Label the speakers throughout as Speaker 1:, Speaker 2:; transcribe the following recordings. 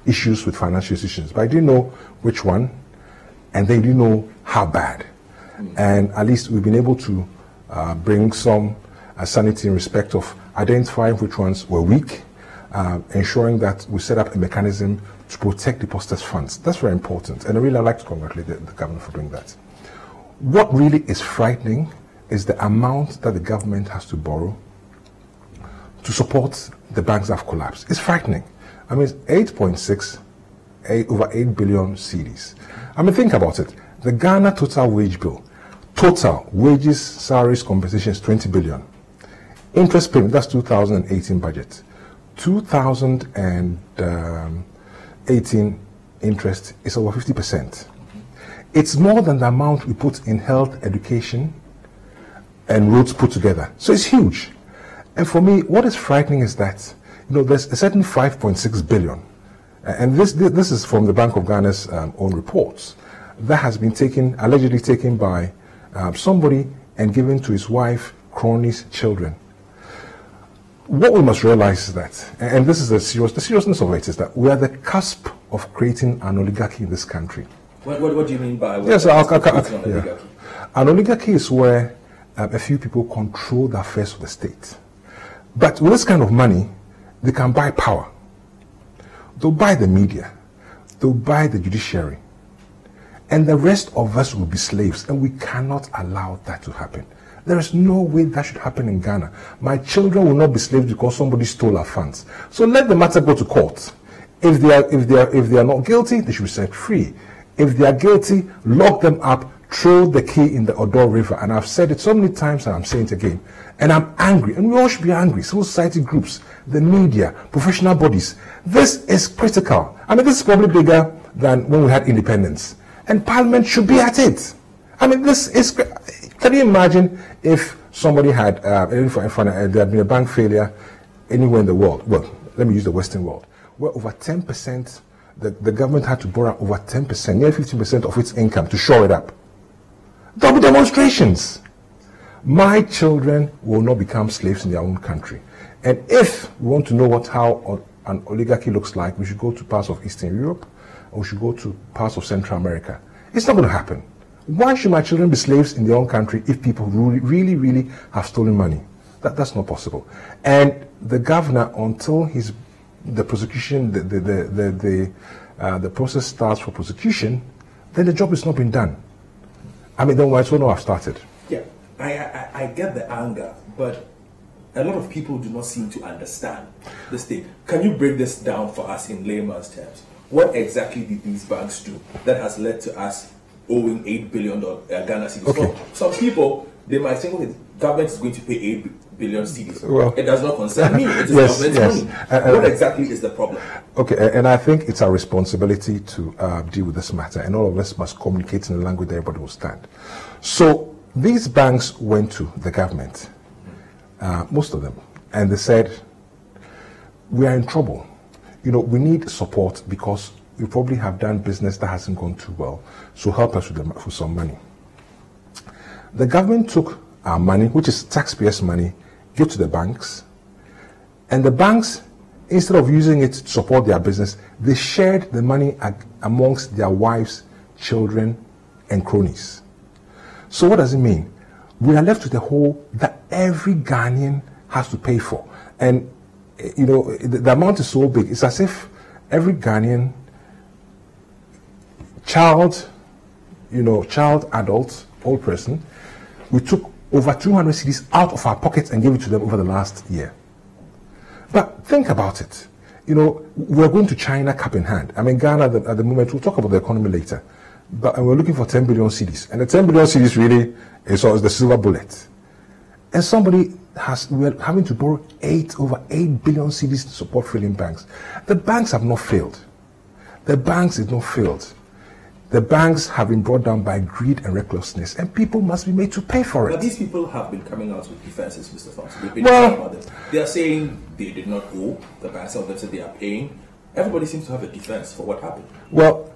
Speaker 1: issues with financial institutions, but I didn't know which one, and they didn't know how bad. And at least we've been able to bring some sanity in respect of identifying which ones were weak, ensuring that we set up a mechanism to protect depositors' funds. That's very important, and I really like to congratulate the government for doing that. What really is frightening is the amount that the government has to borrow to support the banks that have collapsed. It's frightening. I mean, it's 8.6, over 8 billion cedis. I mean, think about it. The Ghana total wage bill, total wages, salaries, compensation is 20 billion. Interest payment, that's 2018 budget. 2018 interest is over 50%. It's more than the amount we put in health, education, and roads put together. So it's huge. And for me, what is frightening is that, there's a certain 5.6 billion, and this is from the Bank of Ghana's own reports, that has been allegedly taken by somebody and given to his wife, cronies, children. What we must realize is that, and this is the seriousness of it, is that we are the cusp of creating an oligarchy in this country.
Speaker 2: What do you mean by
Speaker 1: yes, oligarchy? An oligarchy is where a few people control the affairs of the state. But with this kind of money, they can buy power. They'll buy the media. They'll buy the judiciary. And the rest of us will be slaves, and we cannot allow that to happen. There is no way that should happen in Ghana. My children will not be slaves because somebody stole our funds. So let the matter go to court. If they are not guilty, they should be set free. If they are guilty, lock them up, throw the key in the Odo River. And I've said it so many times, and I'm saying it again. And I'm angry, and we all should be angry. Civil society groups, the media, professional bodies. This is critical. I mean, this is probably bigger than when we had independence. And Parliament should be at it. I mean, this is. Can you imagine if somebody had there had been a bank failure anywhere in the world? Well, let me use the Western world, where over 10%, the government had to borrow over 10%, nearly 15% of its income to shore it up. There'll be demonstrations. My children will not become slaves in their own country. And if we want to know how an oligarchy looks like, we should go to parts of Eastern Europe, or we should go to parts of Central America. It's not going to happen. Why should my children be slaves in their own country if people really, really have stolen money? That's not possible. And the governor, until the prosecution, the process starts for prosecution, then the job is not being done. I mean, then why so now I've started?
Speaker 2: Yeah, I get the anger, but a lot of people do not seem to understand this thing. Can you break this down for us in layman's terms? What exactly did these banks do that has led to us owing $8 billion Ghana cedis? Okay. Some people, they might think the government is going to pay 8 billion cedis. Well, it does not concern me. It is government's money. What exactly is the problem?
Speaker 1: Okay, and I think it's our responsibility to deal with this matter, and all of us must communicate in a language that everybody will stand. So these banks went to the government, most of them, and they said, we are in trouble. We need support because we probably have done business that hasn't gone too well. So help us with some money. The government took our money, which is taxpayers' money, gave to the banks. And the banks, instead of using it to support their business, they shared the money amongst their wives, children, and cronies. So what does it mean? We are left with a hole that every Ghanaian has to pay for. And the amount is so big. It's as if every Ghanaian child, adult, old person, we took over 200 cedis out of our pockets and gave it to them over the last year. But think about it. We're going to China cap in hand. I mean, Ghana at the moment, we'll talk about the economy later, and we're looking for 10 billion cedis. And the 10 billion cedis really is the silver bullet. And we're having to borrow over 8 billion cedis to support failing banks. The banks have not failed. The banks have not failed. The banks have been brought down by greed and recklessness, and people must be made to pay for it.
Speaker 2: But these people have been coming out with defenses, Mr. Thompson. They've been talking about them. They are saying they did not owe. The banks of them said they are paying. Everybody seems to have a defense for what happened.
Speaker 1: Well,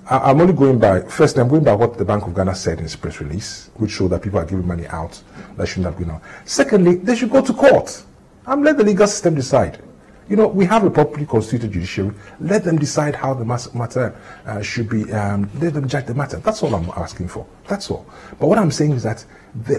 Speaker 1: I'm only going by, first I'm going by what the Bank of Ghana said in its press release, which showed that people are giving money out that shouldn't have gone out. Secondly, they should go to court and let the legal system decide. We have a properly constituted judiciary. Let them decide how the matter should be, let them judge the matter. That's all I'm asking for. That's all. But what I'm saying is that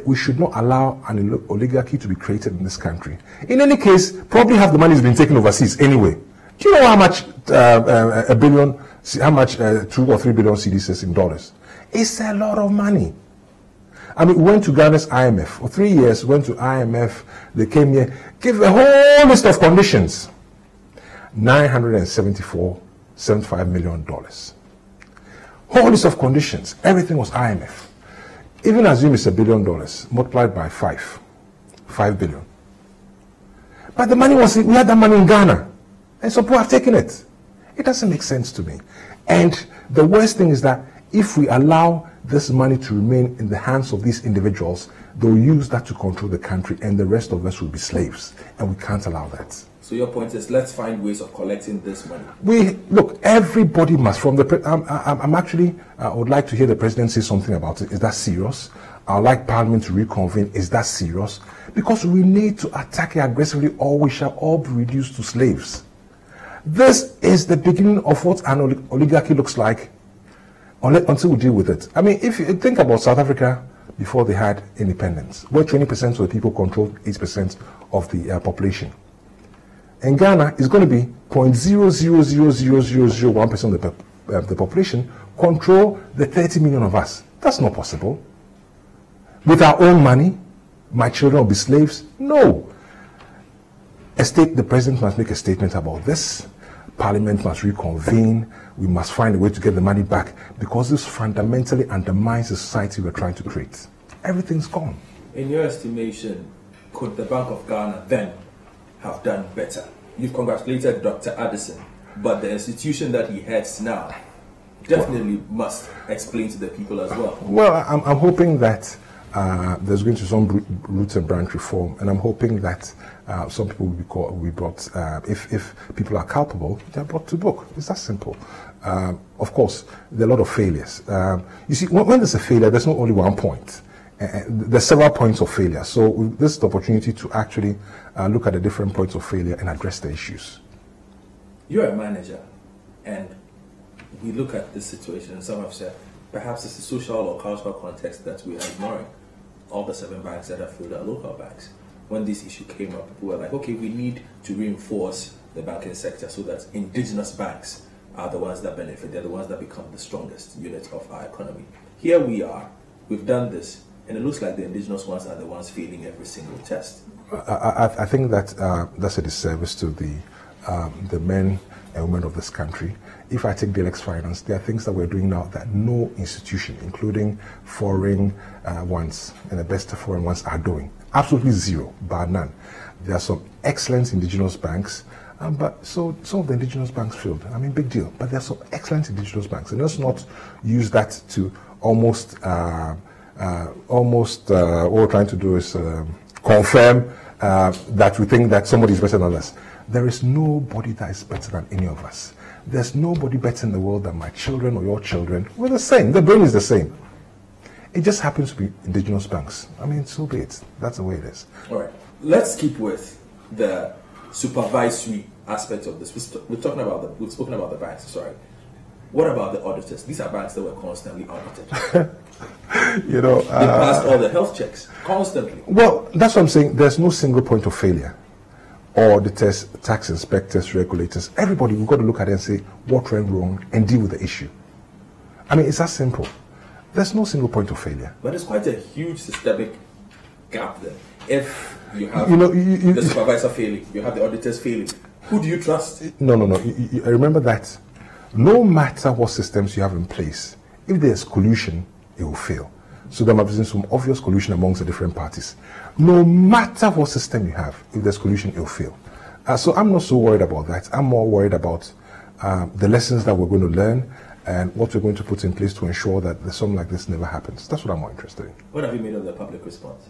Speaker 1: we should not allow an oligarchy to be created in this country. In any case, probably half the money has been taken overseas anyway. Do you know how much a billion, how much 2 or 3 billion cedis is in dollars? It's a lot of money. I mean, we went to Ghana's IMF. For 3 years, went to IMF. They came here, gave a whole list of conditions. $975 million. Whole list of conditions. Everything was IMF. Even assume it's $1 billion, multiplied by 5 billion. But the money was, we had that money in Ghana. And some people have taken it. It doesn't make sense to me. And the worst thing is that if we allow this money to remain in the hands of these individuals, they'll use that to control the country, and the rest of us will be slaves. And we can't allow that.
Speaker 2: So your point is, let's find ways of collecting this money.
Speaker 1: Look, everybody must, from the, I would like to hear the president say something about it. Is that serious? I'd like Parliament to reconvene. Is that serious? Because we need to attack it aggressively, or we shall all be reduced to slaves. This is the beginning of what an oligarchy looks like until we deal with it. I mean, if you think about South Africa before they had independence, where 20% of the people controlled 8% of the population. In Ghana, it's going to be 0.0000001% of the population control the 30 million of us. That's not possible. With our own money, my children will be slaves? No. The president must make a statement about this. Parliament must reconvene. We must find a way to get the money back, because this fundamentally undermines the society we're trying to create. Everything's gone.
Speaker 2: In your estimation, could the Bank of Ghana then have done better? You've congratulated Dr. Addison, but the institution that he heads now definitely must explain to the people as well.
Speaker 1: Well, I'm hoping that there's going to be some root and branch reform, and I'm hoping that some people will be brought, if people are culpable, they're brought to book. It's that simple. Of course, there are a lot of failures. You see, when there's a failure, there's not only one point. There's several points of failure. So this is the opportunity to actually look at the different points of failure and address the issues.
Speaker 2: You're a manager, and we look at this situation, and some have said, perhaps it's the social or cultural context that we are ignoring. All the 7 banks that have failed are local banks. When this issue came up, people were like, okay, we need to reinforce the banking sector so that indigenous banks are the ones that benefit. They're the ones that become the strongest unit of our economy. Here we are. We've done this, and it looks like the indigenous ones are the ones failing every single test.
Speaker 1: I think that that's a disservice to the men and women of this country. If I take Dalex Finance, there are things that we're doing now that no institution, including foreign ones and the best foreign ones, are doing. Absolutely zero, bar none. There are some excellent indigenous banks, but so some of the indigenous banks failed. I mean, big deal. But there are some excellent indigenous banks, and let's not use that to almost what we're trying to do is confirm that we think that somebody is better than us. There is nobody that is better than any of us. There's nobody better in the world than my children or your children. We're the same. The brain is the same. It just happens to be indigenous banks. I mean, so be it. That's the way it is.
Speaker 2: All right. Let's keep with the supervisory aspect of this. We've spoken about the banks. Sorry. What about the auditors? These are banks that were constantly audited. They passed all the health checks constantly.
Speaker 1: Well, that's what I'm saying. There's no single point of failure. Auditors, tax inspectors, regulators, everybody, we've got to look at it and say what went wrong and deal with the issue. I mean, it's that simple. There's no single point of failure.
Speaker 2: But it's quite a huge systemic gap there. If you have the supervisor failing, you have the auditors failing, who do you trust?
Speaker 1: No. Remember that no matter what systems you have in place, if there's collusion, it will fail. So there must be some obvious collusion amongst the different parties. No matter what system you have, if there's collusion, it will fail. So I'm not so worried about that. I'm more worried about the lessons that we're going to learn and what we're going to put in place to ensure that something like this never happens. That's what I'm more interested in.
Speaker 2: What have you made of the public response?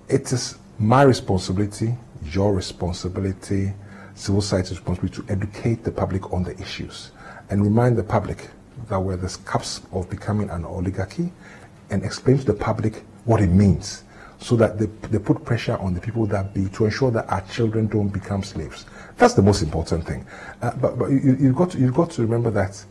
Speaker 1: It is my responsibility, your responsibility, civil society's responsibility to educate the public on the issues and remind the public that we're the cusp of becoming an oligarchy, and explain to the public what it means so that they put pressure on the people that be to ensure that our children don't become slaves. That's the most important thing. But you've got to remember that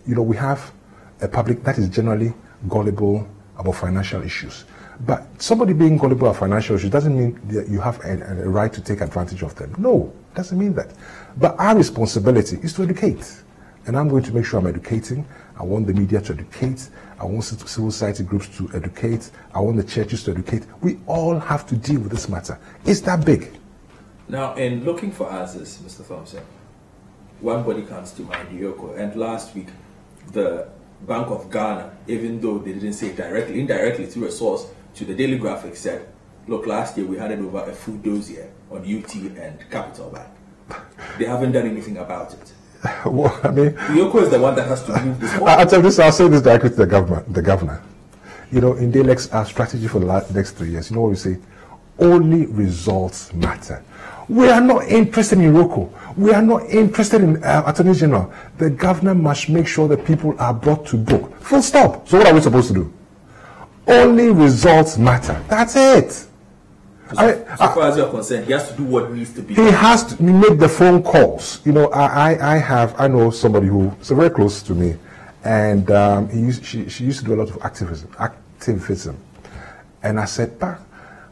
Speaker 1: we have a public that is generally gullible about financial issues. But somebody being gullible about financial issues doesn't mean that you have a right to take advantage of them. No, it doesn't mean that. But our responsibility is to educate. And I'm going to make sure I'm educating. I want the media to educate. I want civil society groups to educate. I want the churches to educate. We all have to deal with this matter. It's that big.
Speaker 2: Now, in looking for answers, Mr. Thompson, one body comes to mind, Yoko. And last week, the Bank of Ghana, even though they didn't say it directly, indirectly through a source to the Daily Graphic, said, look, last year we handed over a food dossier on UT and Capital Bank. They haven't done anything about it.
Speaker 1: Well, I mean,
Speaker 2: Yoko is the one that has to move this forward.
Speaker 1: I'll say this directly to the governor. In Dalex, our strategy for the next 3 years, you know what we say? Only results matter. We are not interested in Yoko. We are not interested in Attorney General. The governor must make sure that people are brought to book. Full stop. So what are we supposed to do? Only results matter. That's it.
Speaker 2: So far as you're concerned, he has to do what needs to be done.
Speaker 1: He has to make the phone calls. I know somebody who is very close to me, and she used to do a lot of activism. And I said,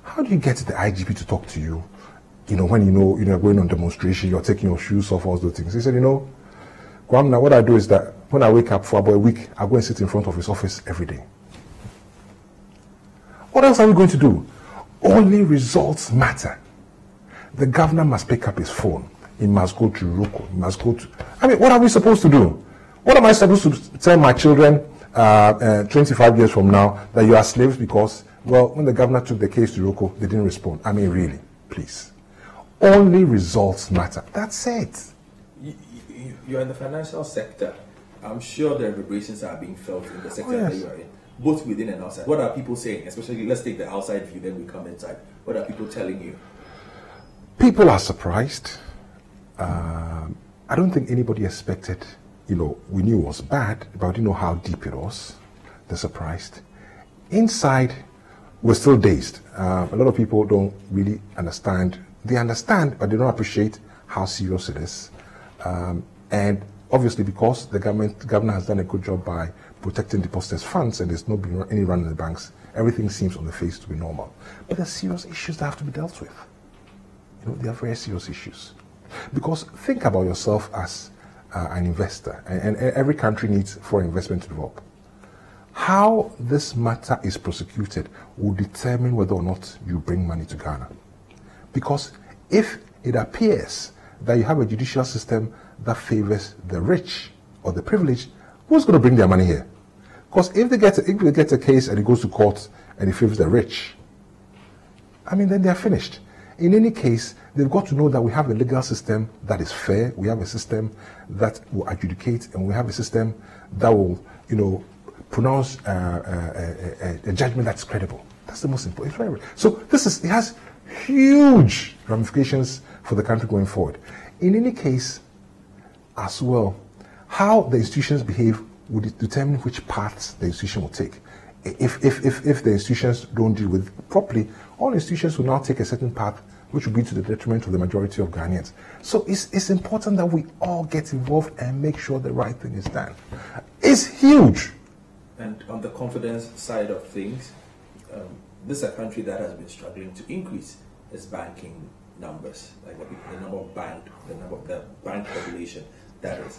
Speaker 1: how do you get the IGP to talk to you? When you're going on demonstration, you're taking your shoes off, all those things. He said, Gwamna, what I do is that when I wake up for about a week, I go and sit in front of his office every day. What else are we going to do? Only results matter. The governor must pick up his phone. He must go to Roko. He must go to... what are we supposed to do? What am I supposed to tell my children 25 years from now that you are slaves because, when the governor took the case to Roko, they didn't respond? Really, please. Only results matter. That's it.
Speaker 2: You're in the financial sector. I'm sure the reverberations are being felt in the sector that you are in, both within and outside. What are people saying? Especially, let's take the outside view, then we come inside. What are people telling you?
Speaker 1: People are surprised. I don't think anybody expected, we knew it was bad, but we didn't know how deep it was. They're surprised. Inside, we're still dazed. A lot of people don't really understand. They understand, but they don't appreciate how serious it is. And obviously, because the governor has done a good job by protecting depositors' funds and there's not been any run in the banks, everything seems on the face to be normal. But there are serious issues that have to be dealt with. They are very serious issues. Because think about yourself as an investor, and every country needs foreign investment to develop. How this matter is prosecuted will determine whether or not you bring money to Ghana. Because if it appears that you have a judicial system that favors the rich or the privileged, who's going to bring their money here? Because if they get a case and it goes to court and it favors the rich, then they are finished. In any case, they've got to know that we have a legal system that is fair, we have a system that will adjudicate, and we have a system that will, pronounce a judgment that's credible. That's the most important. So it has huge ramifications for the country going forward. In any case, as well, how the institutions behave would determine which paths the institution will take. If the institutions don't deal with it properly, all institutions will now take a certain path which will be to the detriment of the majority of Ghanaians. So it's important that we all get involved and make sure the right thing is done. It's huge.
Speaker 2: And on the confidence side of things, this is a country that has been struggling to increase its banking numbers, like the number of the bank population, that is.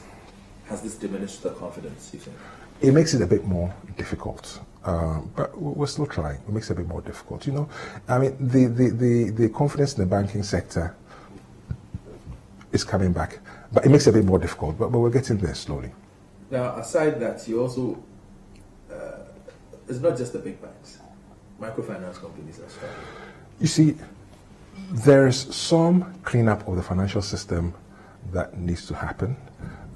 Speaker 2: Has this diminished the confidence, you think?
Speaker 1: It makes it a bit more difficult, but we're still trying. It makes it a bit more difficult. The confidence in the banking sector is coming back, but it makes it a bit more difficult, but we're getting there slowly.
Speaker 2: Now, aside that, you also, it's not just the big banks. Microfinance companies are struggling.
Speaker 1: You see, there's some cleanup of the financial system that needs to happen,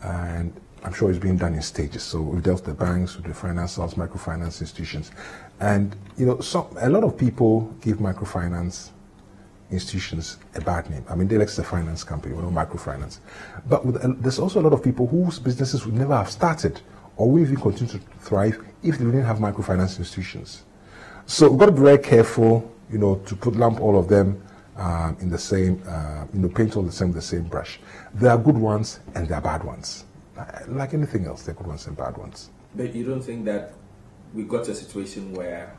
Speaker 1: and I'm sure it's being done in stages. So we've dealt with the banks, with the financials, microfinance institutions, and a lot of people give microfinance institutions a bad name. Dalex is a finance company, we're not microfinance, but there's also a lot of people whose businesses would never have started or will even continue to thrive if they didn't have microfinance institutions. So we've got to be very careful, to lump all of them in the same, paint all the same brush. There are good ones and there are bad ones. Like anything else, there are good ones and bad ones.
Speaker 2: But you don't think that we got to a situation where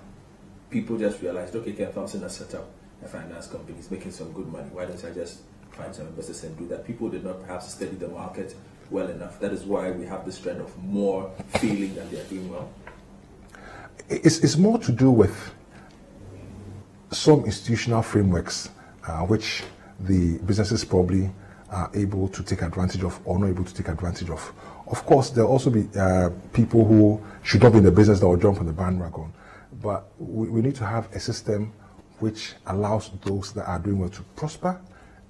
Speaker 2: people just realized, okay, Ken Thompson has set up a finance company, he's making some good money. Why don't I just find some investors and do that? People did not perhaps study the market well enough. That is why we have this trend of more feeling that they are doing well.
Speaker 1: It's more to do with some institutional frameworks which the businesses probably are able to take advantage of or not able to take advantage of. Of course, there'll also be people who should not be in the business that will jump on the bandwagon. But we need to have a system which allows those that are doing well to prosper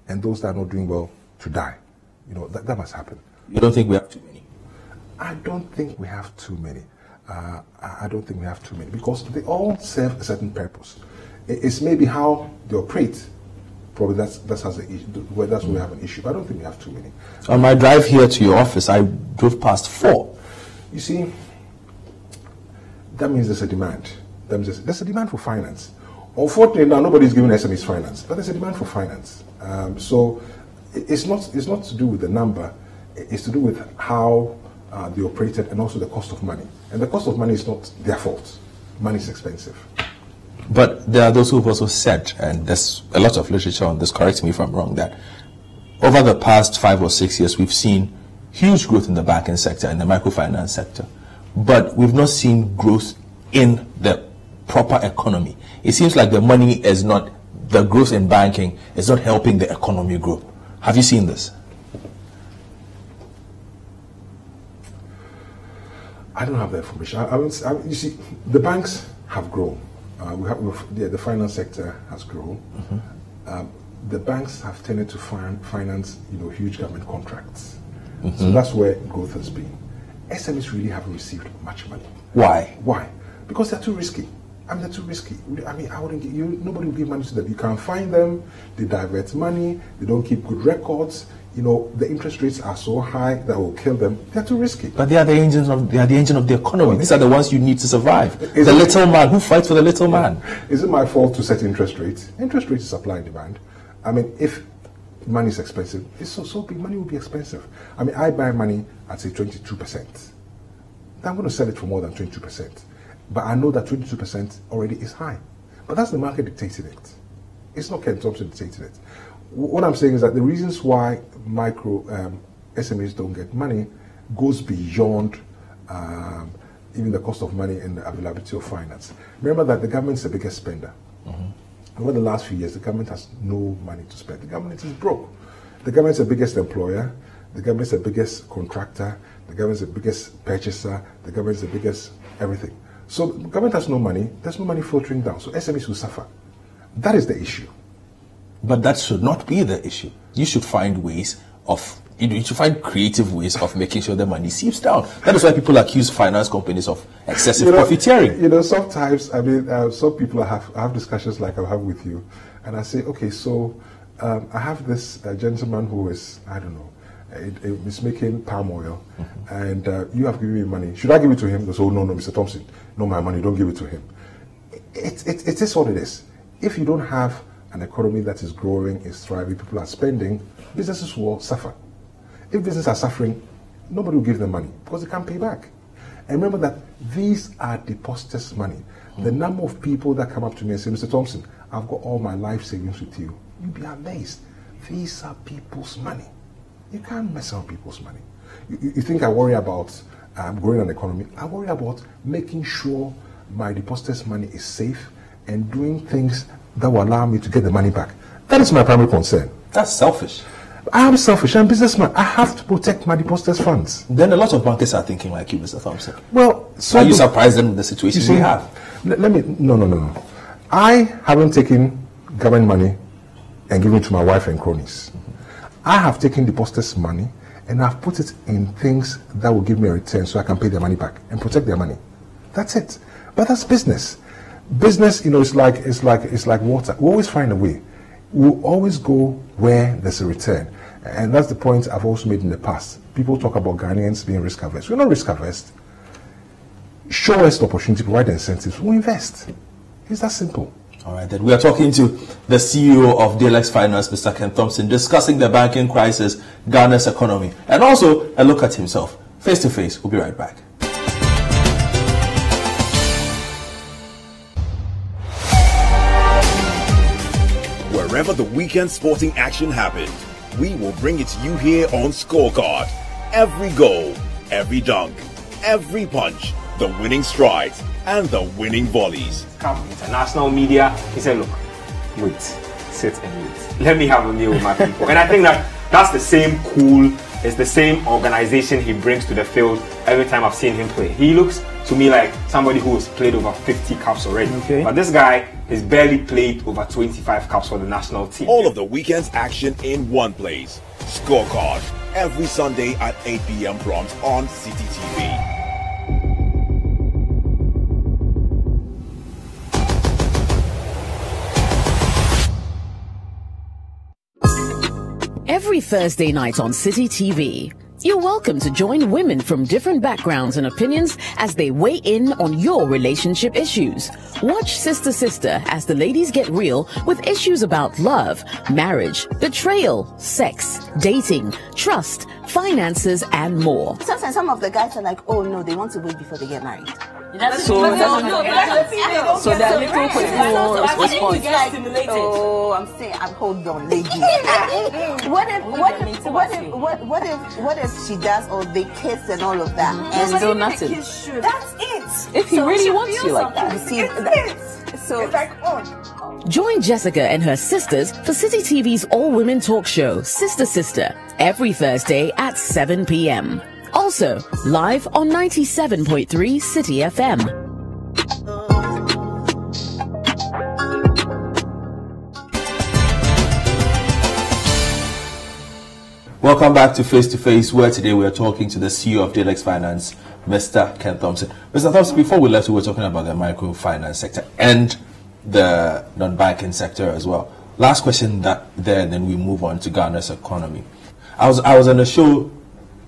Speaker 1: and those that are not doing well to die. That must happen.
Speaker 2: You don't think we have too many?
Speaker 1: I don't think we have too many. I don't think we have too many because they all serve a certain purpose. It's maybe how they operate. Probably that's where we have an issue. But I don't think we have too many.
Speaker 2: On my drive here to your office, I drove past 4.
Speaker 1: You see, that means there's a demand. That means there's a demand for finance. Unfortunately, now nobody's giving SMEs finance, but there's a demand for finance. So it's not to do with the number. It's to do with how they operated and also the cost of money. And the cost of money is not their fault. Money is expensive.
Speaker 2: But there are those who've also said, and there's a lot of literature on this, correct me if I'm wrong, that over the past 5 or 6 years, we've seen huge growth in the banking sector and the microfinance sector. But we've not seen growth in the proper economy. It seems like the growth in banking is not helping the economy grow. Have you seen this?
Speaker 1: I don't have the information. You see, the banks have grown. The finance sector has grown. Mm-hmm. The banks have tended to finance, huge government contracts. Mm-hmm. So that's where growth has been. SMEs really haven't received much money.
Speaker 2: Why?
Speaker 1: Why? Because they're too risky. They're too risky. Nobody will give money to them. You can't find them. They divert money. They don't keep good records. The interest rates are so high that will kill them. They're too risky.
Speaker 2: But they are the engine of the economy. These are the ones you need to survive. The little man. Who fights for the little man?
Speaker 1: Is it my fault to set interest rates? Interest rates is supply and demand. If money is expensive, it's so big. Money will be expensive. I buy money at say 22%. I'm going to sell it for more than 22%. But I know that 22% already is high. But that's the market dictating it. It's not Ken Thompson dictating it. What I'm saying is that the reasons why micro SMEs don't get money goes beyond even the cost of money and the availability of finance. Remember that the government is the biggest spender. Mm-hmm. Over the last few years, the government has no money to spend. The government is broke. The government is the biggest employer. The government is the biggest contractor. The government is the biggest purchaser. The government is the biggest everything. So the government has no money. There's no money filtering down. So SMEs will suffer. That is the issue.
Speaker 2: But that should not be the issue. You should find ways of, you should find creative ways of making sure the money seeps down. That is why people accuse finance companies of excessive profiteering.
Speaker 1: Sometimes, some people I have discussions like I have with you, and I say, okay, so I have this gentleman who is, I don't know, is making palm oil, mm-hmm. and you have given me money. Should I give it to him? They say, oh, no, Mr. Thompson, no, my money, don't give it to him. It is what it is. If you don't have an economy that is growing, is thriving, people are spending, businesses will suffer. If businesses are suffering, nobody will give them money because they can't pay back. And remember that these are depositors' money. The number of people that come up to me and say, Mr. Thompson, I've got all my life savings with you. You'll be amazed. These are people's money. You can't mess up people's money. You think I worry about growing an economy? I worry about making sure my depositors' money is safe and doing things that will allow me to get the money back. That is my primary concern.
Speaker 2: That's selfish.
Speaker 1: I am selfish. I'm a businessman. I have to protect my depositors' funds.
Speaker 2: Then a lot of bankers are thinking like you, Mr. Thompson.
Speaker 1: Well, so
Speaker 2: are you surprised in the situation we have?
Speaker 1: No. I haven't taken government money and given it to my wife and cronies. I have taken depositors' money and I've put it in things that will give me a return so I can pay their money back and protect their money. That's it. But that's business. Business, it's like water. We always find a way. We'll always go where there's a return. And that's the point I've also made in the past. People talk about Ghanaians being risk averse. We're not risk averse. Show us the opportunity, provide the incentives, we'll invest. It's that simple.
Speaker 2: All right, then we are talking to the CEO of Dalex Finance, Mr. Ken Thompson, discussing the banking crisis, Ghana's economy, and also a look at himself. Face to face. We'll be right back.
Speaker 3: Wherever the weekend sporting action happened, we will bring it to you here on Scorecard. Every goal, every dunk, every punch, the winning strides, and the winning volleys.
Speaker 4: Come international media, he said, look, wait, sit and wait. Let me have a meal with my people. And I think that's the same cool, it's the same organization he brings to the field every time I've seen him play. He looks to me like somebody who has played over 50 caps already. Okay. But this guy has barely played over 25 caps for the national team.
Speaker 3: All of the weekend's action in one place. Scorecard. Every Sunday at 8 p.m. prompt on City TV.
Speaker 5: Every Thursday night on City TV, you're welcome to join women from different backgrounds and opinions as they weigh in on your relationship issues. Watch Sister Sister as the ladies get real with issues about love, marriage, betrayal, sex, dating, trust, finances, and more.
Speaker 6: Sometimes some of the guys are like, oh no, they want to wait before they get married.
Speaker 5: So that little question
Speaker 6: is like, oh, I'm saying, hold on, ladies. What if she does, or they kiss and all of that?
Speaker 5: And still nothing.
Speaker 6: That's it.
Speaker 5: If he really wants you like that.
Speaker 6: You see, so it's like,
Speaker 5: join Jessica and her sisters for City TV's all-women talk show, Sister Sister, every Thursday at 7 p.m. Also, live on 97.3 City FM.
Speaker 2: Welcome back to Face, where today we are talking to the CEO of Dalex Finance, Mr. Ken Thompson. Mr. Thompson, before we left, we were talking about the microfinance sector and the non-banking sector as well. Last question then we move on to Ghana's economy. I was on a show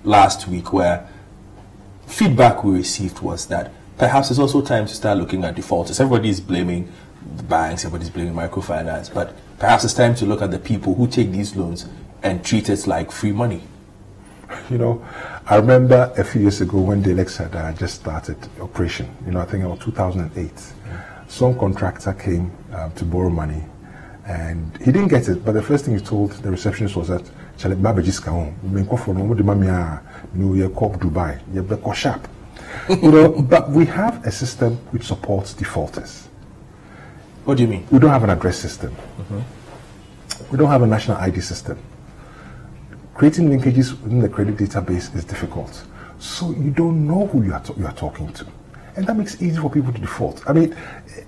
Speaker 2: last week where feedback we received was that perhaps it's also time to start looking at defaulters. Everybody's blaming the banks, everybody's blaming microfinance, but perhaps it's time to look at the people who take these loans and treat it like free money.
Speaker 1: You know, I remember a few years ago when Dalex had just started operation, I think about 2008. Some contractor came to borrow money and he didn't get it, but the first thing he told the receptionist was that Dubai, sharp. But we have a system which supports defaulters.
Speaker 2: What do you mean?
Speaker 1: We don't have an address system. We don't have a national ID system. Creating linkages within the credit database is difficult. So you don't know who you are talking to. And that makes it easy for people to default. I mean,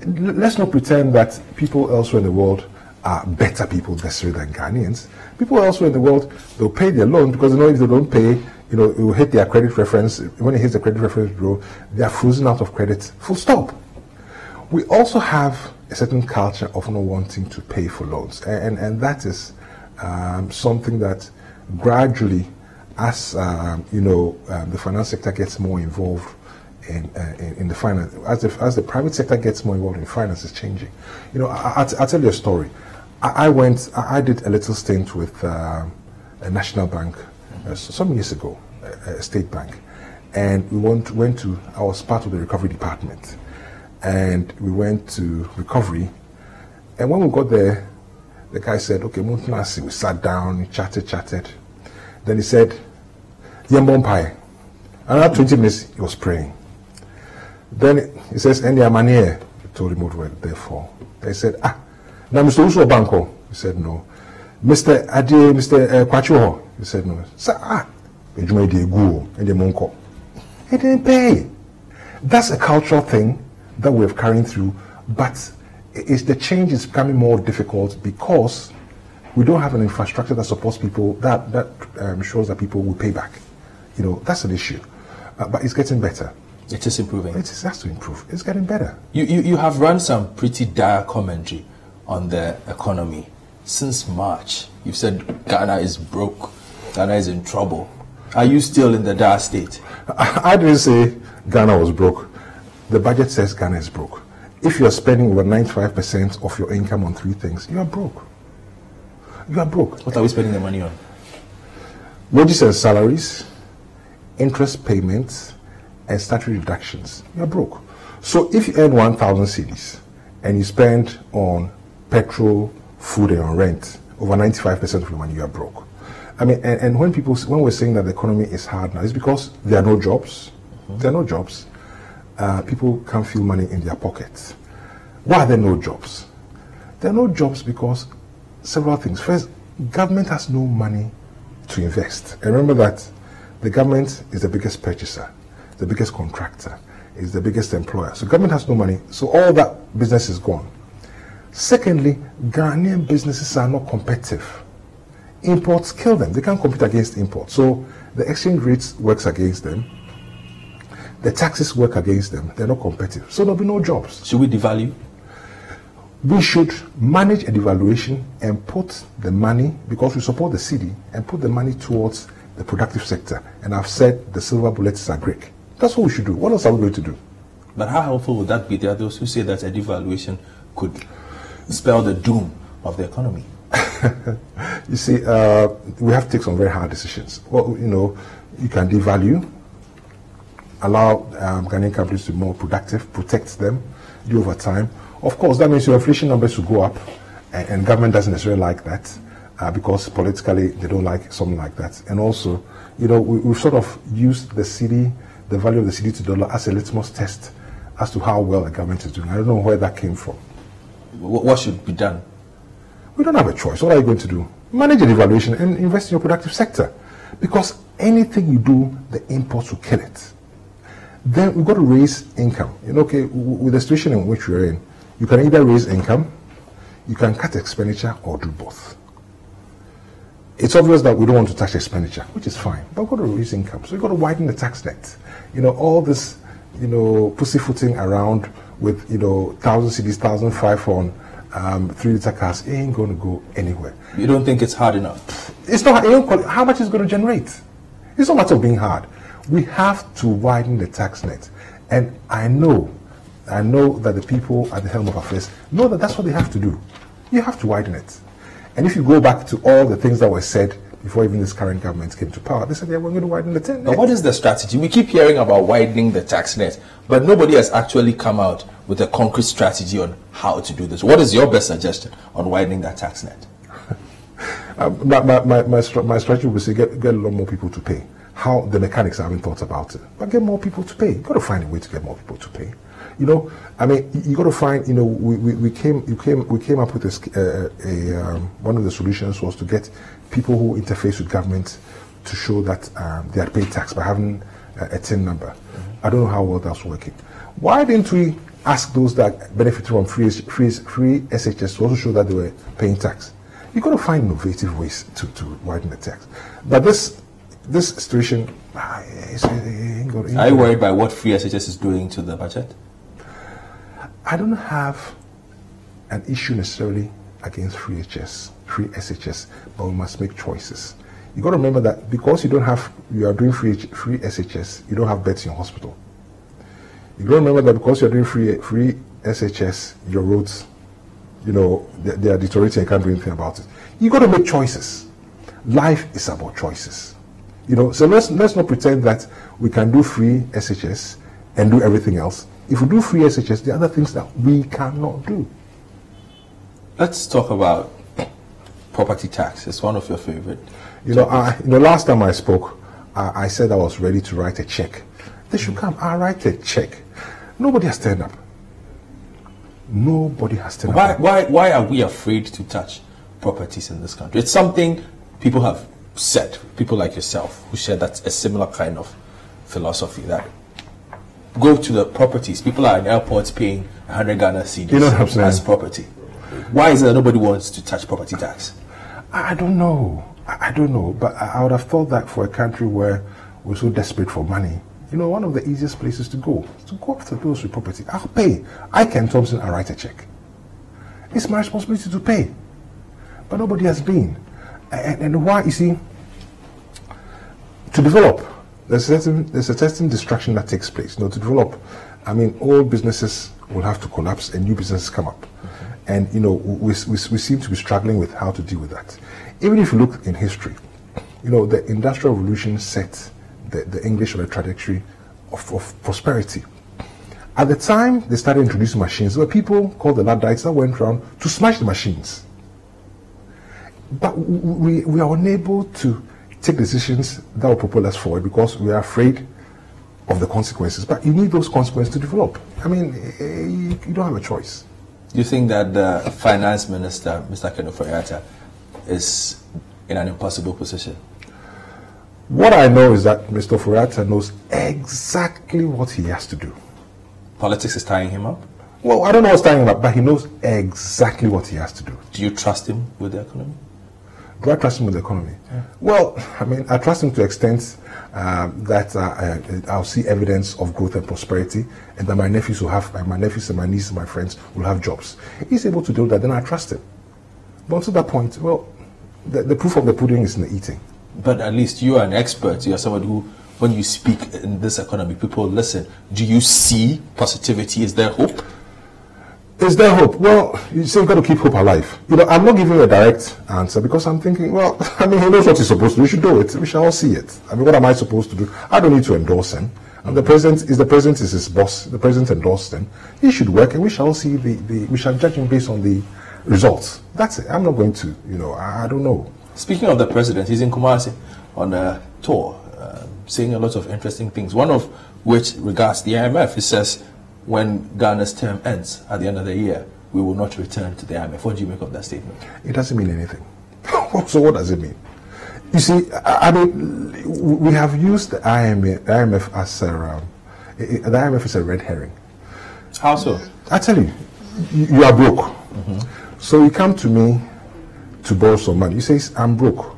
Speaker 1: let's not pretend that people elsewhere in the world are better people necessarily than Ghanaians. People elsewhere in the world, they'll pay their loan because if they don't pay, it will hit their credit reference. When it hits the credit reference bureau, they are frozen out of credit, full stop. We also have a certain culture of not wanting to pay for loans. And that is something that gradually, as the finance sector gets more involved in the finance, as the private sector gets more involved in finance, is changing. I'll tell you a story. I did a little stint with a national bank some years ago, a state bank, and I was part of the recovery department, and we went to recovery, and when we got there, the guy said, okay, we sat down, we chatted, then he said, Yembompai. Another 20 minutes, he was praying. Then he says, Any Amanier? I told him what we were there for. They said, now Mr. Uso Banco? He said, no. Mr. Adi, Mr. Kwachuho? He said, no. He didn't pay. That's a cultural thing that we're carrying through, but the change is becoming more difficult because we don't have an infrastructure that supports people, that ensures that people will pay back. That's an issue. But it's getting better.
Speaker 2: It is improving.
Speaker 1: It has to improve. It's getting better.
Speaker 2: You have run some pretty dire commentary on the economy. Since March, you've said Ghana is broke. Ghana is in trouble. Are you still in the dire state?
Speaker 1: I didn't say Ghana was broke. The budget says Ghana is broke. if you're spending over 95% of your income on 3 things, you are broke. You are broke.
Speaker 2: What are we spending the money on?
Speaker 1: Wages and salaries, interest payments, and statutory deductions. You are broke. So if you earn 1,000 cedis and you spend on petrol, food, and on rent over 95% of your money, you are broke. I mean, and when we're saying that the economy is hard now, it's because there are no jobs. There are no jobs. People can't feel money in their pockets. Why are there no jobs? There are no jobs because several things. First, government has no money to invest. And remember that the government is the biggest purchaser, the biggest contractor, is the biggest employer. So government has no money, so all that business is gone. Secondly, Ghanaian businesses are not competitive. Imports kill them. They can't compete against imports. So the exchange rates works against them. The taxes work against them. They're not competitive. So there'll be no jobs.
Speaker 2: Should we devalue?
Speaker 1: We should manage a devaluation and put the money, because we support the cedi, and put the money towards the productive sector. And I've said the silver bullet is agric. That's what we should do. What else are we going to do?
Speaker 2: But how helpful would that be? There are those who say that a devaluation could spell the doom of the economy.
Speaker 1: You see, we have to take some very hard decisions. Well, you can devalue, allow Ghanaian companies to be more productive, protect them, do over time. Of course, that means your inflation numbers will go up, and government doesn't necessarily like that because politically they don't like something like that. And also, we've sort of used the cedi, the value of the cedi to dollar as a litmus test as to how well the government is doing. I don't know where that came from.
Speaker 2: What should be done?
Speaker 1: We don't have a choice. What are you going to do? Manage the devaluation and invest in your productive sector. Because anything you do, the imports will kill it. Then we've got to raise income. With the situation in which we're in, you can either raise income, you can cut expenditure, or do both. It's obvious that we don't want to touch expenditure, which is fine, but we've got to raise income. So we've got to widen the tax net. All this, pussyfooting around with, 1,000 cedis, 1,005 on 3-liter cars ain't going to go anywhere.
Speaker 2: You don't think it's hard enough?
Speaker 1: It's not. How much is it going to generate? It's not a matter of being hard. We have to widen the tax net. And I know that the people at the helm of affairs know that that's what they have to do. You have to widen it. And if you go back to all the things that were said before even this current government came to power, they said, we're going to widen the tax net.
Speaker 2: But what is the strategy? We keep hearing about widening the tax net, but nobody has actually come out with a concrete strategy on how to do this. What is your best suggestion on widening that tax net?
Speaker 1: My strategy would say get a lot more people to pay. How the mechanics, I haven't thought about it, but get more people to pay. You've got to find a way to get more people to pay. You got to find. We came up with this. One of the solutions was to get people who interface with government to show that they had paid tax by having a TIN number. I don't know how well that's working. Why didn't we ask those that benefited from free SHS to also show that they were paying tax? You've got to find innovative ways to widen the tax. But this situation,
Speaker 2: are you worried by what free SHS is doing to the budget?
Speaker 1: I don't have an issue necessarily against free SHS, but we must make choices. You got to remember that because you are doing free SHS, you don't have beds in your hospital. You got to remember that because you're doing free SHS, your roads, they are deteriorating and can't do anything about it. You got to make choices. Life is about choices. So let's not pretend that we can do free SHS and do everything else. If we do free SHS, there are other things that we cannot do.
Speaker 2: Let's talk about property tax. It's one of your favorite.
Speaker 1: Last time I spoke, I said I was ready to write a check. They should come. I write a check. Nobody has turned up. Nobody has turned up.
Speaker 2: Why are we afraid to touch properties in this country? It's something people have said. People like yourself who share that a similar kind of philosophy that go to the properties. People are in airports paying 100 Ghana cedis as property. Why is it that nobody wants to touch property tax?
Speaker 1: I don't know. But I would have thought that for a country where we're so desperate for money, one of the easiest places to go is to go after those with property. I'll pay. I can Thompson and write a check. It's my responsibility to pay. But nobody has been. And why? You see, to develop, there's a certain distraction that takes place. To develop, all businesses will have to collapse and new businesses come up. And, you know, we seem to be struggling with how to deal with that. Even if you look in history, you know, the Industrial Revolution set the English on a trajectory of prosperity. At the time they started introducing machines, there were people called the Luddites that went around to smash the machines. But we are unable to take decisions that will propel us forward because we are afraid of the consequences. But you need those consequences to develop. I mean, you don't have a choice.
Speaker 2: Do you think that the finance minister, Mr. Akoto Boafo, is in an impossible position?
Speaker 1: What I know is that Mr. Boafo knows exactly what he has to do.
Speaker 2: Politics is tying him up?
Speaker 1: Well, I don't know what's tying him up, but he knows exactly what he has to do.
Speaker 2: Do you trust him with the economy?
Speaker 1: Do I trust him with the economy? Yeah. Well, I mean, I trust him to the extent that I'll see evidence of growth and prosperity, and that my nephews and my nieces and my friends will have jobs. If he's able to do that, then I trust him. But to that point, well, the proof of the pudding is in the eating.
Speaker 2: But at least you are an expert. You are someone who, when you speak in this economy, people listen. Do you see positivity? Is there hope?
Speaker 1: Is there hope? Well, you say you've got to keep hope alive. You know, I'm not giving you a direct answer because I'm thinking, well, I mean, he knows what he's supposed to do. We should do it. We shall all see it. I mean, what am I supposed to do? I don't need to endorse him. And the president is his boss. The president endorsed him. He should work, and we shall see we shall judge him based on the results. That's it. I'm not going to, you know, I don't know.
Speaker 2: Speaking of the president, he's in Kumasi on a tour, saying a lot of interesting things. One of which regards the IMF. He says, when Ghana's term ends at the end of the year, we will not return to the IMF. What do you make of that statement?
Speaker 1: It doesn't mean anything. So what does it mean? You see, I mean, we have used the IMF as the IMF is a red herring.
Speaker 2: How so?
Speaker 1: I tell you, you are broke. So you come to me to borrow some money. You say, I'm broke.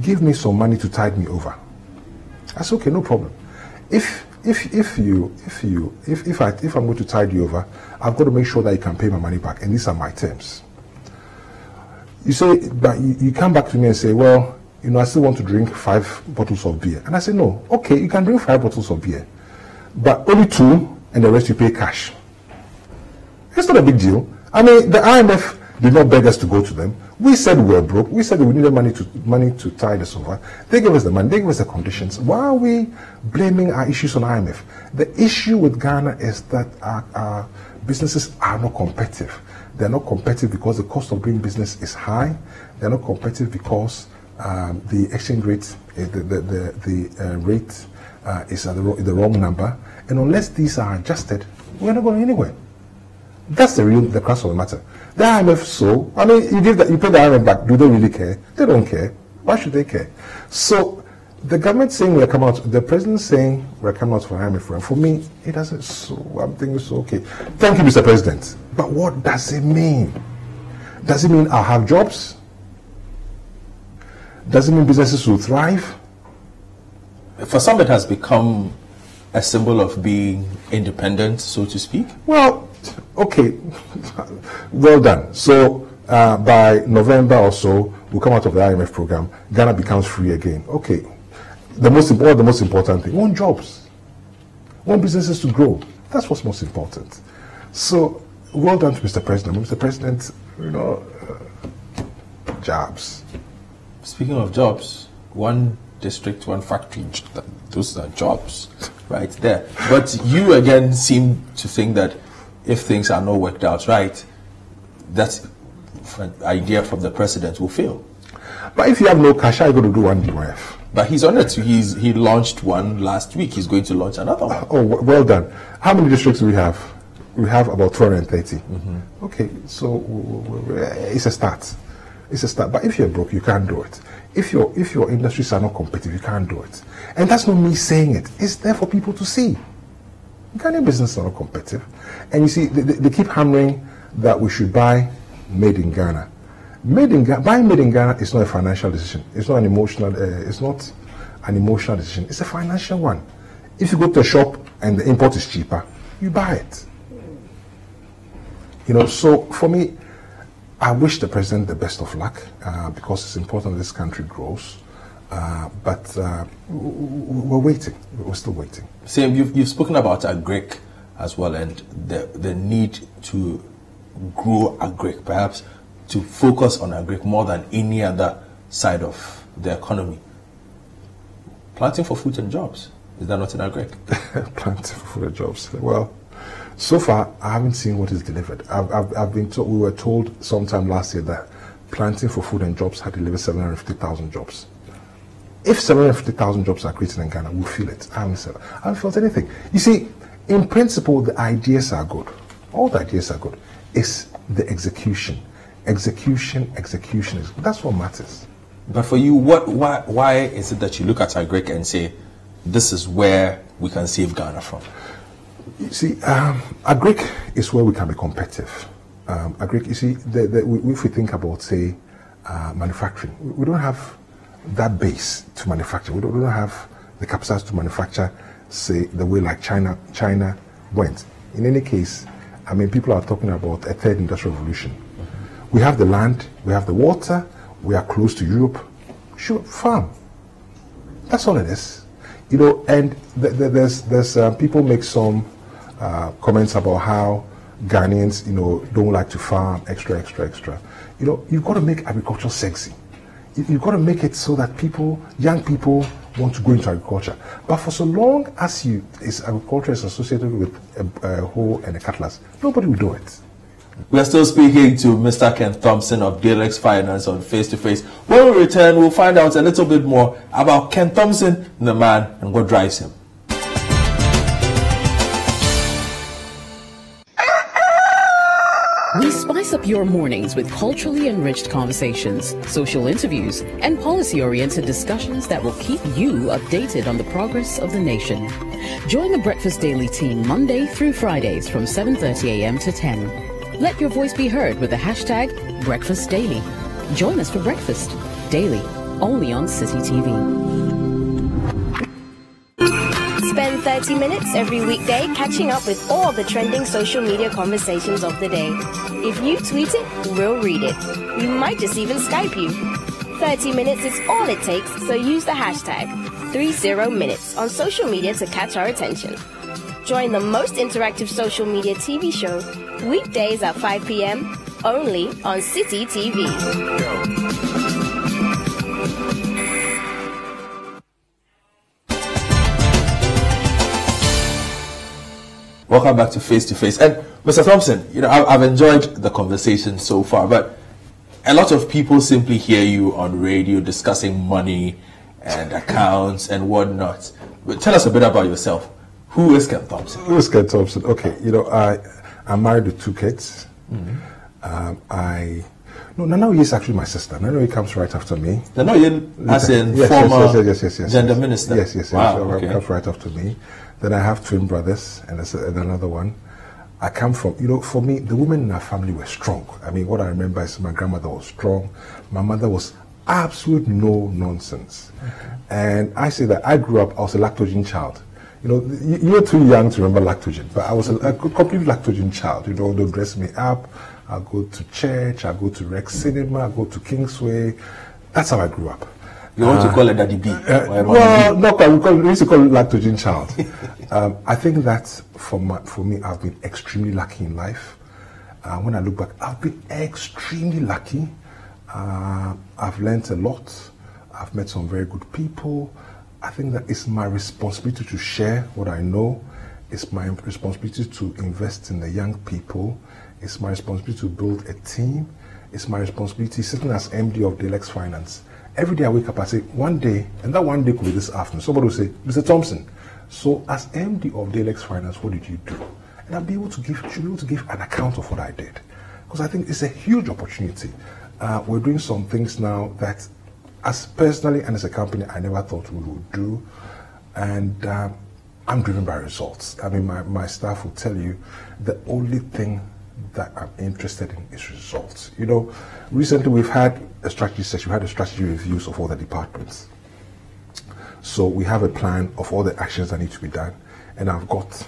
Speaker 1: Give me some money to tide me over. That's okay, no problem. If I'm going to tide you over, I've got to make sure that you can pay my money back, and these are my terms. You say, but you come back to me and say, well, you know, I still want to drink 5 bottles of beer. And I say, no, okay, you can drink 5 bottles of beer, but only 2, and the rest you pay cash. It's not a big deal. I mean, the IMF did not beg us to go to them. We said we were broke. We said that we needed money to tide us over. They gave us the money. They gave us the conditions. Why are we blaming our issues on IMF? The issue with Ghana is that our businesses are not competitive. They're not competitive because the cost of doing business is high. They're not competitive because the exchange rate, the rate is at the wrong number. And unless these are adjusted, we're not going anywhere. That's the crux of the matter. The IMF, so I mean, you pay the IMF back. Do they really care? They don't care. Why should they care? So the government saying we're coming out, the president saying we're coming out for IMF, for me, it doesn't. So I'm thinking, so okay. Thank you, Mr. President. But what does it mean? Does it mean I'll have jobs? Does it mean businesses will thrive?
Speaker 2: For some, it has become a symbol of being independent, so to speak.
Speaker 1: Well, okay, well done. So by November or so, we'll come out of the IMF program. Ghana becomes free again. Okay, the most important thing: we want jobs, we want businesses to grow. That's what's most important. So well done to Mr. President. Mr. President, you know, jobs.
Speaker 2: Speaking of jobs, one district, one factory, those are jobs right there. But you again seem to think that if things are not worked out right, that idea from the president will fail.
Speaker 1: But if you have no cash, how are you going to do one DYF?
Speaker 2: But he's on it. He launched one last week. He's going to launch another one.
Speaker 1: Oh, well done. How many districts do we have? We have about 230. Okay, so it's a start. It's a start. But if you're broke, you can't do it. If your industries are not competitive, you can't do it. And that's not me saying it. It's there for people to see. Ghanaian businesses are not competitive. And you see, they keep hammering that we should buy made in Ghana. Buying made in Ghana is not a financial decision. It's not an emotional. It's not an emotional decision. It's a financial one. If you go to a shop and the import is cheaper, you buy it. You know. So for me, I wish the president the best of luck because it's important that this country grows. But we're waiting. We're still waiting.
Speaker 2: Sam, you've spoken about agric
Speaker 7: as well, and the need to grow agric, perhaps to focus on agric more than any other side of the economy. Planting for food and jobs, is that not an agric?
Speaker 1: Planting for food and jobs. Well, so far I haven't seen what is delivered. I've been told, we were told sometime last year that planting for food and jobs had delivered 750,000 jobs. If 750,000 jobs are created in Ghana, we'll feel it. I haven't felt anything. You see, in principle, the ideas are good. All the ideas are good. It's the execution. Execution is, that's what matters.
Speaker 7: But for you, why is it that you look at agric and say, this is where we can save Ghana from?
Speaker 1: You see, agric is where we can be competitive. Agric, you see, if we think about, say, manufacturing, we don't have that base to manufacture. We don't have the capacity to manufacture, say, the way like China went. In any case, I mean, people are talking about a third industrial revolution. We have the land, we have the water, we are close to Europe. Sure, farm. That's all it is. You know, and there's people make some comments about how Ghanaians, you know, don't like to farm, extra. You know, you've got to make agriculture sexy. You've got to make it so that young people want to go into agriculture. But for so long as agriculture is associated with a hoe and a cutlass, nobody will do it.
Speaker 7: We are still speaking to Mr. Ken Thompson of Dalex Finance on Face to Face. When we return, we'll find out a little bit more about Ken Thompson, the man, and what drives him.
Speaker 5: We spice up your mornings with culturally enriched conversations, social interviews, and policy-oriented discussions that will keep you updated on the progress of the nation. Join the Breakfast Daily team Monday through Fridays from 7:30 a.m. to 10. Let your voice be heard with the hashtag Breakfast Daily. Join us for breakfast daily, only on City TV.
Speaker 8: Spend 30 minutes every weekday catching up with all the trending social media conversations of the day. If you tweet it, we'll read it. We might just even Skype you. 30 minutes is all it takes, so use the hashtag 30minutes on social media to catch our attention. Join the most interactive social media TV show weekdays at 5 p.m. only on City TV.
Speaker 7: Welcome back to Face to Face. And Mr. Thompson, you know, I've enjoyed the conversation so far, but a lot of people simply hear you on radio discussing money and accounts and whatnot. But tell us a bit about yourself. Who is Ken Thompson?
Speaker 1: Who is Ken Thompson? Okay, you know, I'm married with 2 kids. Nanoye is actually my sister. Nanoye comes right after me.
Speaker 7: Nanoye, as in former gender minister?
Speaker 1: Yes.
Speaker 7: Wow,
Speaker 1: so comes right after me. Then I have twin brothers and another one. I come from, you know, for me, the women in our family were strong. I mean, what I remember is my grandmother was strong. My mother was absolute no nonsense. And I say that I grew up, I was a lactogen child. You know, you're too young to remember lactogen, but I was a complete lactogen child. You know, they'll dress me up, I'll go to church, I'll go to Rex Cinema, I'll go to Kingsway. That's how I grew up.
Speaker 7: You want to call it Daddy B?
Speaker 1: Well, no, we used to call it lactogen child. I think that for me, I've been extremely lucky in life. When I look back, I've been extremely lucky. I've learned a lot. I've met some very good people. I think that it's my responsibility to share what I know. It's my responsibility to invest in the young people. It's my responsibility to build a team. It's my responsibility sitting as MD of Dalex Finance. Every day I wake up, I say, one day, and that one day could be this afternoon. Somebody will say, Mr. Thompson, so as MD of Dalex Finance, what did you do? And I'll be able to give an account of what I did. Because I think it's a huge opportunity. We're doing some things now that, as personally and as a company, I never thought we would do. And I'm driven by results. I mean, my staff will tell you the only thing that I'm interested in is results. You know, recently we've had a strategy session, we had a strategy reviews of all the departments. So we have a plan of all the actions that need to be done, and I've got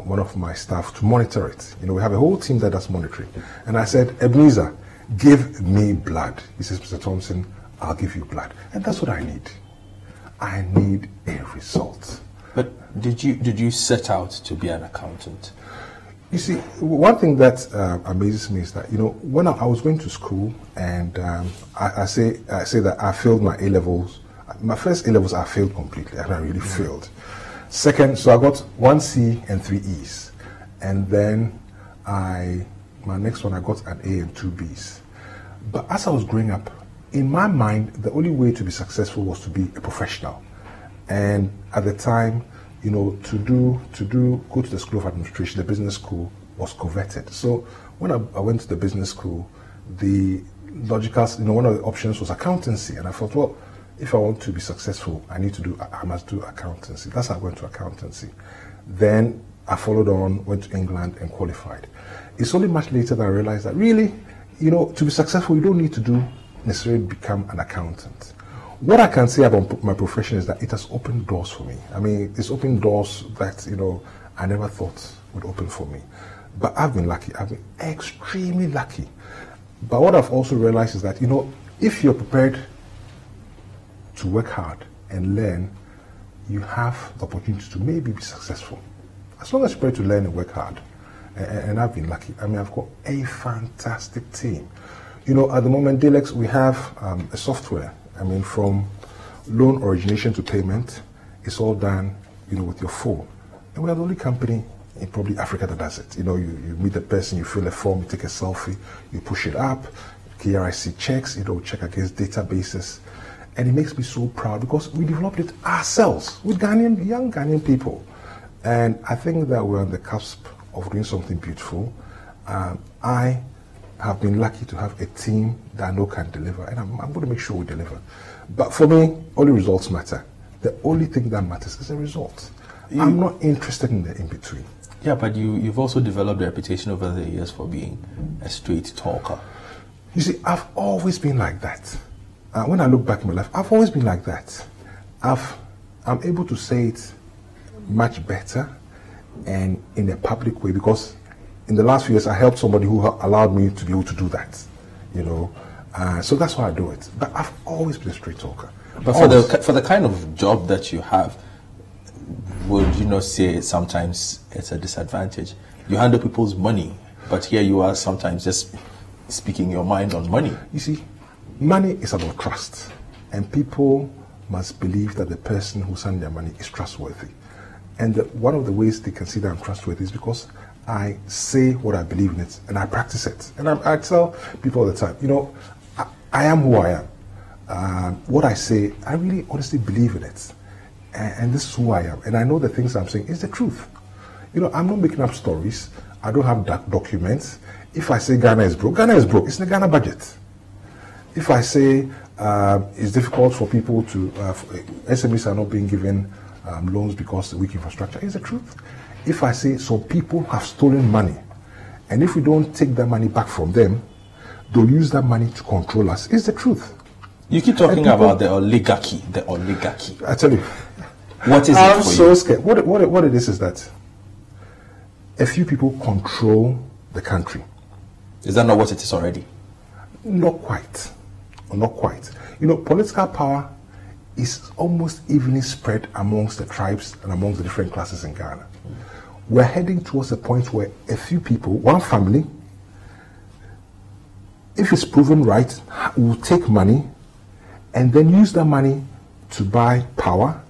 Speaker 1: one of my staff to monitor it. You know, we have a whole team that does monitoring. And I said, Ebenezer, give me blood. He says, Mr. Thompson, I'll give you blood. And that's what I need. I need a result.
Speaker 7: But Did you set out to be an accountant?
Speaker 1: You see, one thing that amazes me is that, you know, when I was going to school, and I say that I failed my A-levels. My first A-levels I failed completely, and I really failed. Second, so I got 1 C and 3 E's, and then my next one I got an A and 2 B's. But as I was growing up, in my mind, the only way to be successful was to be a professional. And at the time, you know, go to the School of Administration, the business school was coveted. So when I went to the business school, the logical, you know, one of the options was accountancy. And I thought, well, if I want to be successful, I must do accountancy. That's how I went to accountancy. Then I followed on, went to England and qualified. It's only much later that I realized that really, you know, to be successful, you don't need to necessarily become an accountant. What I can say about my profession is that it has opened doors for me. I mean, it's opened doors that, you know, I never thought would open for me. But I've been lucky. I've been extremely lucky. But what I've also realized is that, you know, if you're prepared to work hard and learn, you have the opportunity to maybe be successful. As long as you're prepared to learn and work hard. And I've been lucky. I mean, I've got a fantastic team. You know, at the moment, Dalex, we have a software. I mean, from loan origination to payment, it's all done, you know, with your phone. And we are the only company in probably Africa that does it. You know, you meet the person, you fill a form, you take a selfie, you push it up, KRIC checks, you know, check against databases. And it makes me so proud because we developed it ourselves with young Ghanaian people. And I think that we're on the cusp of doing something beautiful. I have been lucky to have a team that I know can deliver, and I'm going to make sure we deliver. But for me, only results matter. The only thing that matters is the result. I'm not interested in the in-between.
Speaker 7: Yeah, but you've also developed a reputation over the years for being a straight talker.
Speaker 1: You see, I've always been like that. When I look back in my life, I've always been like that. I'm able to say it much better and in a public way because in the last few years, I helped somebody who allowed me to be able to do that, you know. So that's why I do it. But I've always been a straight talker.
Speaker 7: But for the kind of job that you have, would you not say sometimes it's a disadvantage? You handle people's money, but here you are sometimes just speaking your mind on money.
Speaker 1: You see, money is about trust. And people must believe that the person who's handling their money is trustworthy. And one of the ways they can see that I'm trustworthy is because I say what I believe in it and I practice it. And I tell people all the time, you know, I am who I am. What I say, I really honestly believe in it. And this is who I am. And I know the things I'm saying is the truth. You know, I'm not making up stories. I don't have documents. If I say Ghana is broke, Ghana is broke. It's in the Ghana budget. If I say it's difficult for people to, SMEs are not being given loans because of weak infrastructure, it's the truth. If I say some people have stolen money, and if we don't take that money back from them, they'll use that money to control us, it's the truth.
Speaker 7: You keep talking about the oligarchy.
Speaker 1: I tell you,
Speaker 7: what is it for you?
Speaker 1: I'm so scared. What it is that a few people control the country.
Speaker 7: Is that not what it is already?
Speaker 1: Not quite. Not quite. You know, political power is almost evenly spread amongst the tribes and amongst the different classes in Ghana. We're heading towards a point where a few people, one family, if it's proven right, will take money and then use that money to buy power.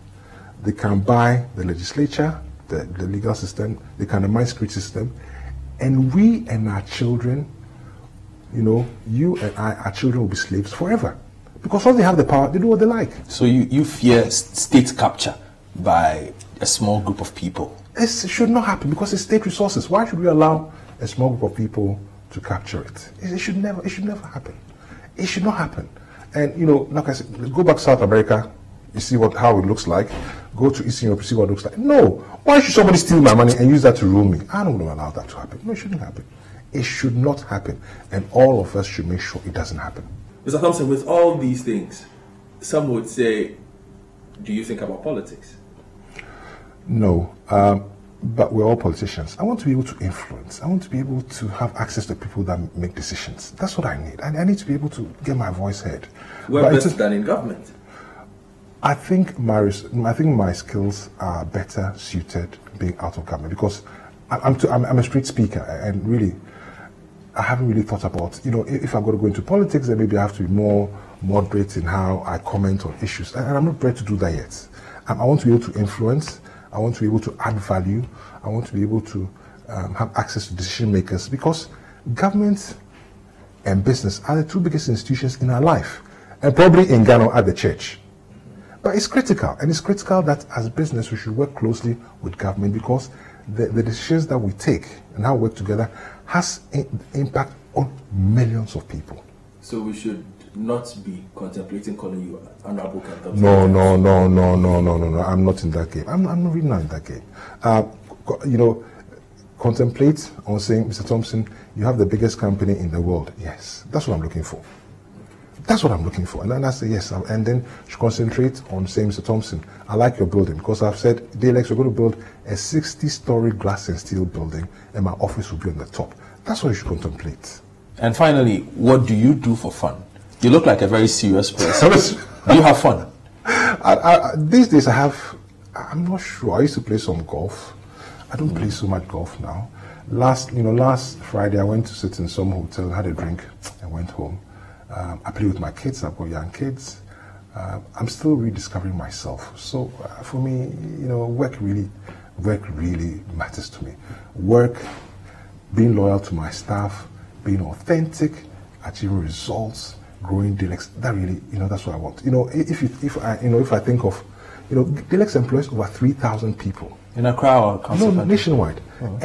Speaker 1: They can buy the legislature, the legal system, they can buy the security system, and we and our children, you know, you and I, our children will be slaves forever. Because once they have the power, they do what they like.
Speaker 7: So you fear state capture by a small group of people?
Speaker 1: It should not happen because it's state resources. Why should we allow a small group of people to capture it? It should never happen. It should not happen. And, you know, like I said, go back to South America, you see how it looks like. Go to Eastern Europe, you see what it looks like. No. Why should somebody steal my money and use that to rule me? I don't want to allow that to happen. No, it shouldn't happen. It should not happen. And all of us should make sure it doesn't happen.
Speaker 2: Mr. Thompson, with all these things, some would say, do you think about politics?
Speaker 1: No, but we're all politicians. I want to be able to influence. I want to be able to have access to people that make decisions. That's what I need. I need to be able to get my voice heard.
Speaker 2: Where better than in government?
Speaker 1: I think my skills are better suited being out of government because I'm a street speaker, and really I haven't really thought about, if I'm going to go into politics, then maybe I have to be more moderate in how I comment on issues, and I'm not ready to do that yet. I want to be able to influence. I want to be able to add value. I want to be able to have access to decision makers, because government and business are the two biggest institutions in our life, and probably in Ghana at the church. But it's critical, and it's critical that as business we should work closely with government, because the decisions that we take and how we work together has impact on millions of people.
Speaker 2: So we should not be contemplating calling you Honorable Thompson.
Speaker 1: No. I'm not in that game. I'm not really not in that game. Contemplate on saying, Mr. Thompson, you have the biggest company in the world. Yes, that's what I'm looking for. That's what I'm looking for. And then I say yes. And then concentrate on saying, Mr. Thompson, I like your building, because I've said, Dalex, we're going to build a 60-story glass and steel building, and my office will be on the top. That's what you should contemplate.
Speaker 7: And finally, what do you do for fun? You look like a very serious person. Do you have fun?
Speaker 1: These days I'm not sure. I used to play some golf. I don't play so much golf now. Last Friday I went to sit in some hotel, had a drink, and went home. I play with my kids. I've got young kids. I'm still rediscovering myself. So for me, work really matters to me. Work, being loyal to my staff, being authentic, achieving results, growing Dalex. That really, that's what I want. If I think of, Dalex employs over 3,000 people
Speaker 7: in Accra or
Speaker 1: no, nationwide. Oh.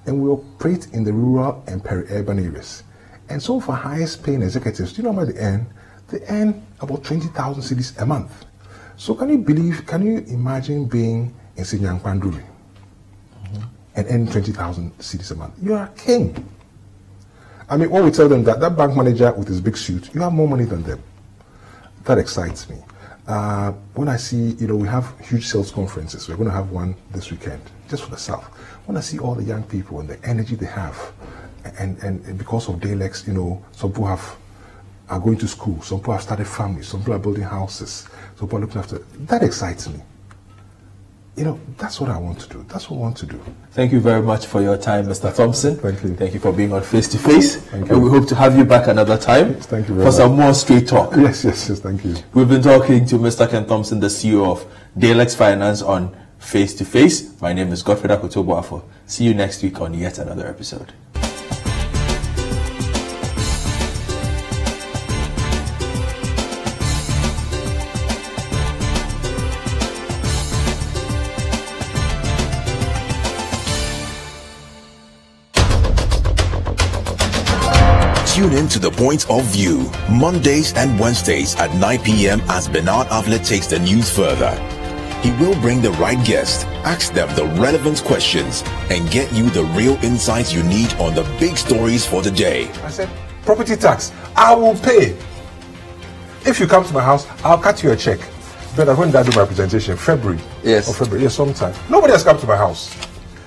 Speaker 1: And we operate in the rural and peri-urban areas. And so for highest paying executives, do you know how much they earn? They earn about 20,000 cedis a month. So can you imagine being in Sinyankpanduri and earning 20,000 cedis a month? You are a king. I mean, when we tell them that bank manager with his big suit, you have more money than them. That excites me. When I see, we have huge sales conferences. We're going to have one this weekend, just for the South. When I see all the young people and the energy they have, and because of Dalex, some people are going to school, some people have started families, some people are building houses, some people are looking after. That excites me. That's what I want to do. That's what I want to do.
Speaker 7: Thank you very much for your time, Mr. Thompson.
Speaker 1: Thank you.
Speaker 7: Thank you for being on Face to Face.
Speaker 1: Thank you.
Speaker 7: And we hope to have you back another time.
Speaker 1: Yes, thank you very much.
Speaker 7: For some more straight talk.
Speaker 1: Yes, thank you.
Speaker 7: We've been talking to Mr. Ken Thompson, the CEO of Dalex Finance, on Face to Face. My name is Godfred Akoto Boafo. See you next week on yet another episode.
Speaker 3: Tune in to The Point of View, Mondays and Wednesdays at 9 p.m. as Bernard Avlet takes the news further. He will bring the right guest, ask them the relevant questions, and get you the real insights you need on the big stories for the day.
Speaker 1: I said, property tax, I will pay. If you come to my house, I'll cut you a check. But when did I do my presentation? February.
Speaker 7: Yes.
Speaker 1: Or February, yes, sometime. Nobody has come to my house.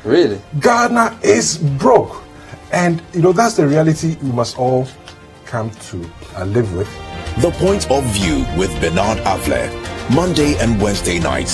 Speaker 7: Really?
Speaker 1: Ghana is broke. And, that's the reality we must all come to live with.
Speaker 3: The Point of View with Bernard Avlet, Monday and Wednesday nights,